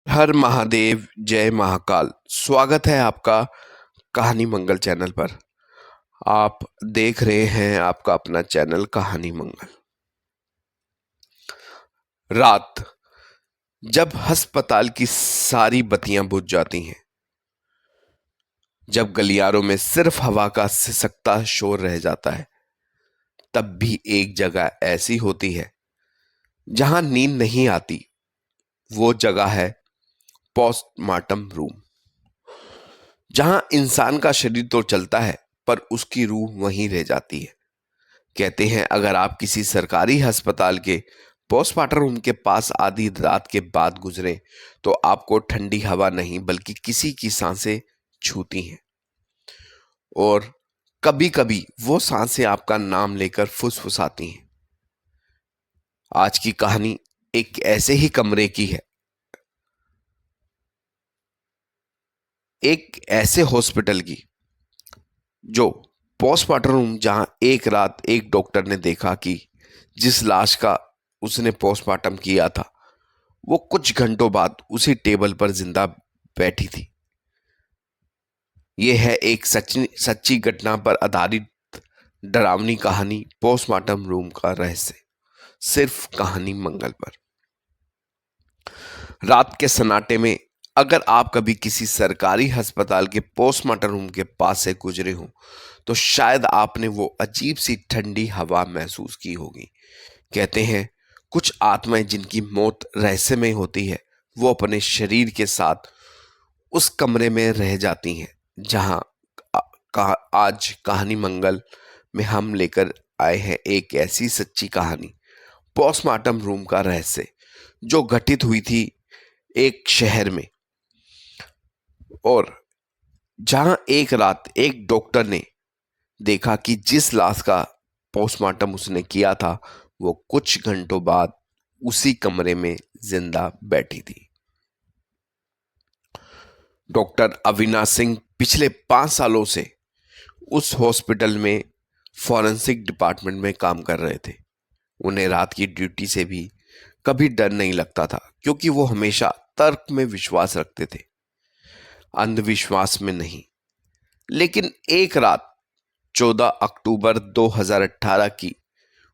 हर महादेव जय महाकाल। स्वागत है आपका कहानी मंगल चैनल पर। आप देख रहे हैं आपका अपना चैनल कहानी मंगल। रात जब अस्पताल की सारी बत्तियां बुझ जाती हैं, जब गलियारों में सिर्फ हवा का सिसकता शोर रह जाता है, तब भी एक जगह ऐसी होती है जहां नींद नहीं आती। वो जगह है पोस्टमार्टम रूम, जहां इंसान का शरीर तो चलता है पर उसकी रूह वहीं रह जाती है। कहते हैं अगर आप किसी सरकारी अस्पताल के पोस्टमार्टम रूम के पास आधी रात के बाद गुजरे तो आपको ठंडी हवा नहीं बल्कि किसी की सांसें छूती हैं, और कभी कभी वो सांसें आपका नाम लेकर फुसफुसाती हैं। आज की कहानी एक ऐसे ही कमरे की है, एक ऐसे हॉस्पिटल की जो पोस्टमार्टम रूम, जहां एक रात एक डॉक्टर ने देखा कि जिस लाश का उसने पोस्टमार्टम किया था वो कुछ घंटों बाद उसी टेबल पर जिंदा बैठी थी। यह है एक सच्ची घटना पर आधारित डरावनी कहानी, पोस्टमार्टम रूम का रहस्य, सिर्फ कहानी मंगल पर। रात के सन्नाटे में अगर आप कभी किसी सरकारी अस्पताल के पोस्टमार्टम रूम के पास से गुजरे हो तो शायद आपने वो अजीब सी ठंडी हवा महसूस की होगी। कहते हैं कुछ आत्माएं जिनकी मौत रहस्यमय होती है, वो अपने शरीर के साथ उस कमरे में रह जाती हैं जहां आज कहानी मंगल में हम लेकर आए हैं एक ऐसी सच्ची कहानी, पोस्टमार्टम रूम का रहस्य, जो घटित हुई थी एक शहर में, और जहां एक रात एक डॉक्टर ने देखा कि जिस लाश का पोस्टमार्टम उसने किया था वो कुछ घंटों बाद उसी कमरे में जिंदा बैठी थी। डॉक्टर अविनाश सिंह पिछले 5 सालों से उस हॉस्पिटल में फॉरेंसिक डिपार्टमेंट में काम कर रहे थे। उन्हें रात की ड्यूटी से भी कभी डर नहीं लगता था, क्योंकि वो हमेशा तर्क में विश्वास रखते थे, अंधविश्वास में नहीं। लेकिन एक रात 14 अक्टूबर 2018 की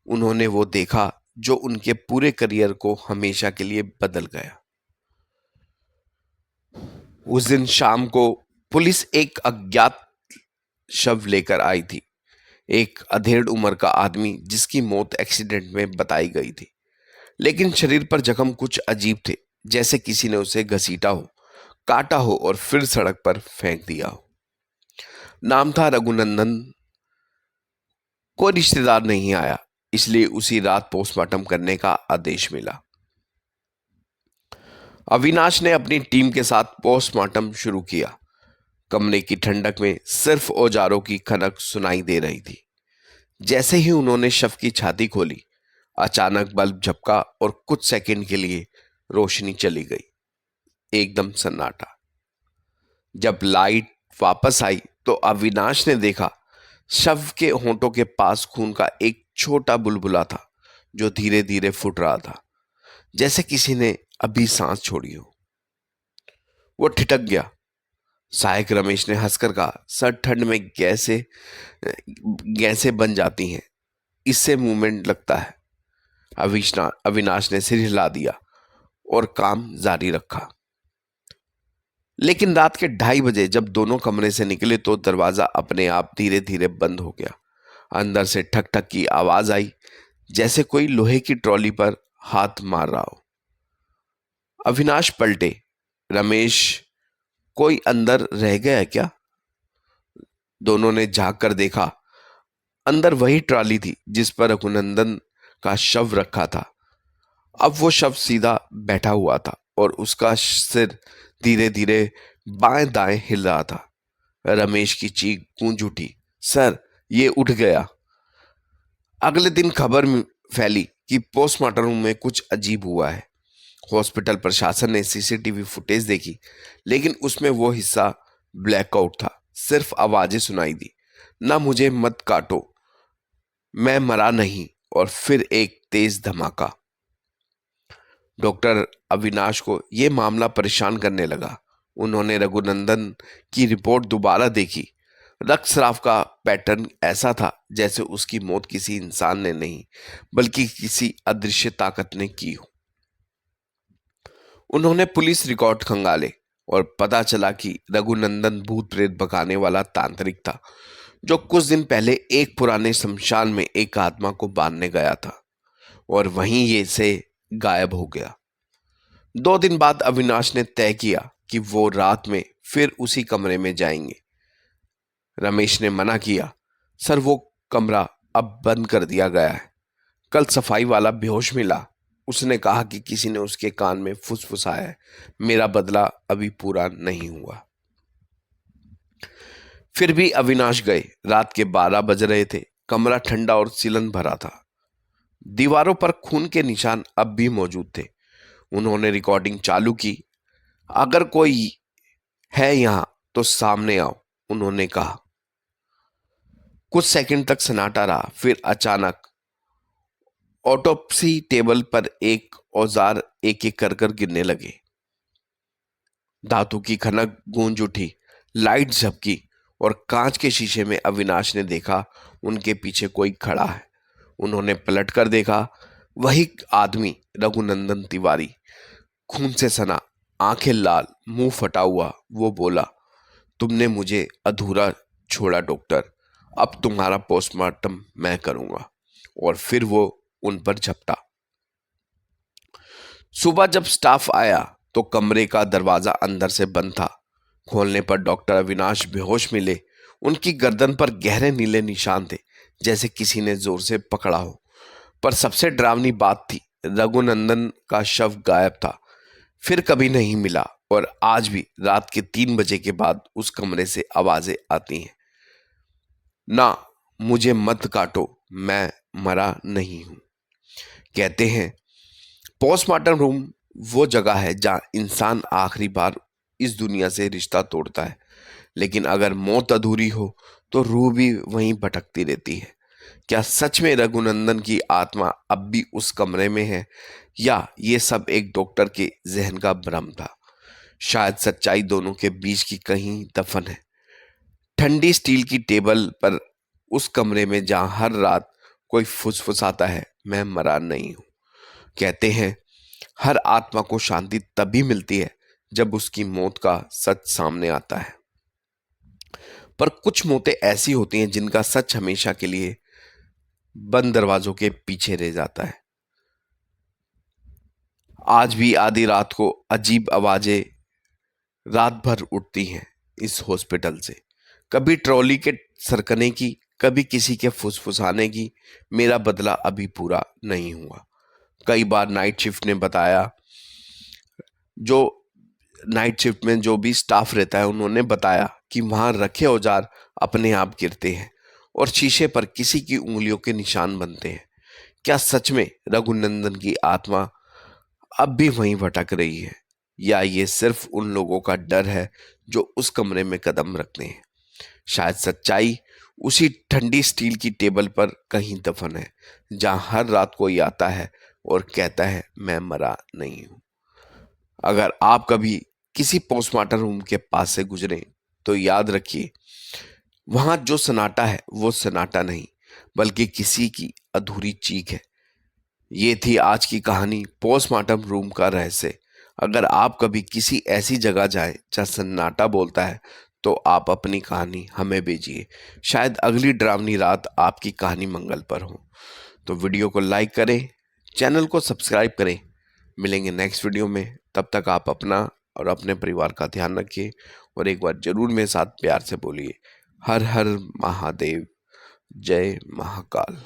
उन्होंने वो देखा जो उनके पूरे करियर को हमेशा के लिए बदल गया। उस दिन शाम को पुलिस एक अज्ञात शव लेकर आई थी, एक अधेड़ उम्र का आदमी जिसकी मौत एक्सीडेंट में बताई गई थी, लेकिन शरीर पर जख्म कुछ अजीब थे, जैसे किसी ने उसे घसीटा हो, काटा हो और फिर सड़क पर फेंक दिया हो। नाम था रघुनंदन। कोई रिश्तेदार नहीं आया, इसलिए उसी रात पोस्टमार्टम करने का आदेश मिला। अविनाश ने अपनी टीम के साथ पोस्टमार्टम शुरू किया। कमरे की ठंडक में सिर्फ औजारों की खनक सुनाई दे रही थी। जैसे ही उन्होंने शव की छाती खोली, अचानक बल्ब झपका और कुछ सेकंड के लिए रोशनी चली गई। एकदम सन्नाटा। जब लाइट वापस आई तो अविनाश ने देखा शव के होंठों के पास खून का एक छोटा बुलबुला था जो धीरे धीरे फूट रहा था, जैसे किसी ने अभी सांस छोड़ी हो। वो ठिठक गया। सहायक रमेश ने हंसकर कहा, सर ठंड में गैसें बन जाती हैं, इससे मूवमेंट लगता है। अविनाश ने सिर हिला दिया और काम जारी रखा। लेकिन रात के 2:30 बजे जब दोनों कमरे से निकले तो दरवाजा अपने आप धीरे धीरे बंद हो गया। अंदर से ठक ठक की आवाज आई, जैसे कोई लोहे की ट्रॉली पर हाथ मार रहा हो। अविनाश पलटे। रमेश, कोई अंदर रह गया है क्या? दोनों ने झांक कर देखा। अंदर वही ट्रॉली थी जिस पर रघुनंदन का शव रखा था। अब वो शव सीधा बैठा हुआ था और उसका सिर धीरे धीरे बाएं दाएं हिल रहा था। रमेश की चीख गूंज उठी, सर ये उठ गया। अगले दिन खबर फैली कि पोस्टमार्टम रूम में कुछ अजीब हुआ है। हॉस्पिटल प्रशासन ने सीसीटीवी फुटेज देखी, लेकिन उसमें वो हिस्सा ब्लैकआउट था। सिर्फ आवाजें सुनाई दी, ना मुझे मत काटो, मैं मरा नहीं, और फिर एक तेज धमाका। डॉक्टर अविनाश को ये मामला परेशान करने लगा। उन्होंने रघुनंदन की रिपोर्ट दोबारा देखी। रक्तस्राव का पैटर्न ऐसा था जैसे उसकी मौत किसी इंसान ने नहीं बल्कि किसी अदृश्य ताकत ने की हो। उन्होंने पुलिस रिकॉर्ड खंगाले और पता चला कि रघुनंदन भूत प्रेत भगाने वाला तांत्रिक था, जो कुछ दिन पहले एक पुराने शमशान में एक आत्मा को बांधने गया था और वहीं ये से गायब हो गया। 2 दिन बाद अविनाश ने तय किया कि वो रात में फिर उसी कमरे में जाएंगे। रमेश ने मना किया, सर वो कमरा अब बंद कर दिया गया है। कल सफाई वाला बेहोश मिला। उसने कहा कि किसी ने उसके कान में फुसफुसाया है। मेरा बदला अभी पूरा नहीं हुआ। फिर भी अविनाश गए। रात के 12 बज रहे थे। कमरा ठंडा और सिलन भरा था। दीवारों पर खून के निशान अब भी मौजूद थे। उन्होंने रिकॉर्डिंग चालू की। अगर कोई है यहां तो सामने आओ, उन्होंने कहा। कुछ सेकंड तक सन्नाटा रहा। फिर अचानक ऑटोप्सी टेबल पर एक औजार एक एक कर गिरने लगे। धातु की खनक गूंज उठी, लाइट झपकी और कांच के शीशे में अविनाश ने देखा उनके पीछे कोई खड़ा है। उन्होंने पलट कर देखा, वही आदमी रघुनंदन तिवारी, खून से सना, आंखें लाल, मुंह फटा हुआ। वो बोला, तुमने मुझे अधूरा छोड़ा डॉक्टर, अब तुम्हारा पोस्टमार्टम मैं करूंगा। और फिर वो उन पर झपटा। सुबह जब स्टाफ आया तो कमरे का दरवाजा अंदर से बंद था। खोलने पर डॉक्टर अविनाश बेहोश मिले। उनकी गर्दन पर गहरे नीले निशान थे, जैसे किसी ने जोर से पकड़ा हो। पर सबसे डरावनी बात थी, रघुनंदन का शव गायब था, फिर कभी नहीं मिला। और आज भी रात के 3 बजे के बाद उस कमरे से आवाजें आती हैं, ना मुझे मत काटो, मैं मरा नहीं हूं। कहते हैं पोस्टमार्टम रूम वो जगह है जहां इंसान आखिरी बार इस दुनिया से रिश्ता तोड़ता है। लेकिन अगर मौत अधूरी हो तो रूह भी वहीं भटकती रहती है। क्या सच में रघुनंदन की आत्मा अब भी उस कमरे में है, या ये सब एक डॉक्टर के जहन का भ्रम था? शायद सच्चाई दोनों के बीच की कहीं दफन है, ठंडी स्टील की टेबल पर, उस कमरे में जहां हर रात कोई फुसफुसाता है, मैं मरा नहीं हूं। कहते हैं हर आत्मा को शांति तभी मिलती है जब उसकी मौत का सच सामने आता है। पर कुछ मौतें ऐसी होती हैं जिनका सच हमेशा के लिए बंद दरवाजों के पीछे रह जाता है। आज भी आधी रात को अजीब आवाजें रात भर उठती हैं इस हॉस्पिटल से। कभी ट्रॉली के सरकने की, कभी किसी के फुसफुसाने की। मेरा बदला अभी पूरा नहीं हुआ। कई बार नाइट शिफ्ट ने बताया, जो नाइट शिफ्ट में जो भी स्टाफ रहता है, उन्होंने बताया कि वहां रखे औजार अपने आप गिरते हैं और शीशे पर किसी की उंगलियों के निशान बनते हैं। क्या सच में रघुनंदन की आत्मा अब भी वहीं भटक रही है, या ये सिर्फ उन लोगों का डर है जो उस कमरे में कदम रखते हैं? शायद सच्चाई उसी ठंडी स्टील की टेबल पर कहीं दफन है, जहां हर रात कोई आता है और कहता है मैं मरा नहीं हूं। अगर आप कभी किसी पोस्टमार्टम रूम के पास से गुजरे तो याद रखिए, वहां जो सन्नाटा है वो सन्नाटा नहीं बल्कि किसी की अधूरी चीख है। ये थी आज की कहानी, पोस्टमार्टम रूम का रहस्य। अगर आप कभी किसी ऐसी जगह जाएं जहां सन्नाटा बोलता है तो आप अपनी कहानी हमें भेजिए। शायद अगली डरावनी रात आपकी कहानी मंगल पर हो। तो वीडियो को लाइक करें, चैनल को सब्सक्राइब करें। मिलेंगे नेक्स्ट वीडियो में। तब तक आप अपना और अपने परिवार का ध्यान रखिए और एक बार जरूर मेरे साथ प्यार से बोलिए, हर हर महादेव, जय महाकाल।